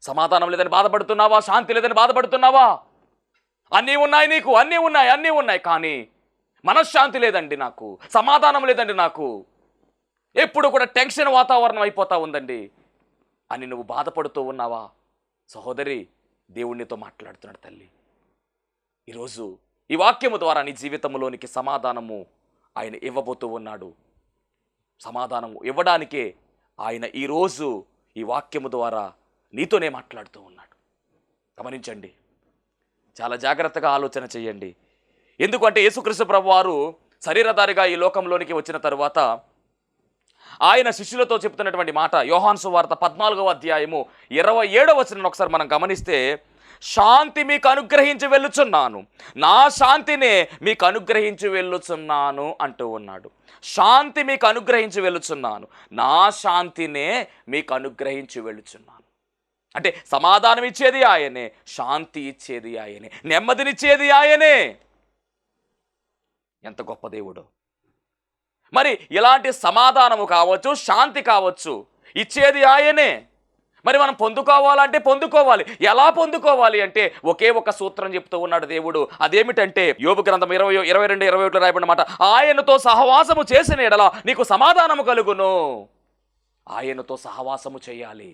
సమాధానం లేదని బాధపడుతున్నావా? శాంతి లేదని బాధపడుతున్నావా? అన్నీ ఉన్నాయి, నీకు అన్నీ ఉన్నాయి, కానీ మనశ్శాంతి లేదండి, నాకు సమాధానం లేదండి, నాకు ఎప్పుడు కూడా టెన్షన్ వాతావరణం అయిపోతా ఉందండి అని నువ్వు బాధపడుతూ ఉన్నావా? సహోదరి, దేవునితో మాట్లాడుతున్నాడు తల్లి. ఈరోజు ఈ వాక్యము ద్వారా నీ జీవితంలోనికి సమాధానము ఆయన ఇవ్వబోతూ ఉన్నాడు. సమాధానము ఇవ్వడానికే ఆయన ఈరోజు ఈ వాక్యము ద్వారా నీతోనే మాట్లాడుతూ ఉన్నాడు. గమనించండి, చాలా జాగ్రత్తగా ఆలోచన చేయండి. ఎందుకంటే యేసుక్రీస్తు ప్రభువారు శరీరధారిగా ఈ లోకంలోనికి వచ్చిన తరువాత ఆయన శిష్యులతో చెప్తున్నటువంటి మాట యోహాను సువార్త 14వ అధ్యాయము 27వ వచనం ఒకసారి మనం గమనిస్తే, శాంతి మీకు అనుగ్రహించి వెళ్ళుచున్నాను, నా శాంతినే మీకు అనుగ్రహించి వెళ్ళుచున్నాను అంటూ ఉన్నాడు. శాంతి మీకు అనుగ్రహించి వెళ్ళుచున్నాను, నా శాంతినే మీకు అనుగ్రహించి వెళ్ళుచున్నాను. అంటే సమాధానం ఇచ్చేది ఆయనే, శాంతి ఇచ్చేది ఆయనే, నెమ్మదినిచ్చేది ఆయనే. ఎంత గొప్ప దేవుడు! మరి ఇలాంటి సమాధానము కావచ్చు, శాంతి కావచ్చు, ఇచ్చేది ఆయనే. మరి మనం పొందుకోవాలంటే పొందుకోవాలి. ఎలా పొందుకోవాలి అంటే ఒకే ఒక సూత్రం చెప్తూ ఉన్నాడు దేవుడు. అదేమిటంటే యోబు గ్రంథం 22:21 రాయబడిన మాట, ఆయనతో సహవాసము చేసిన ఎడల నీకు సమాధానము కలుగును. ఆయనతో సహవాసము చేయాలి.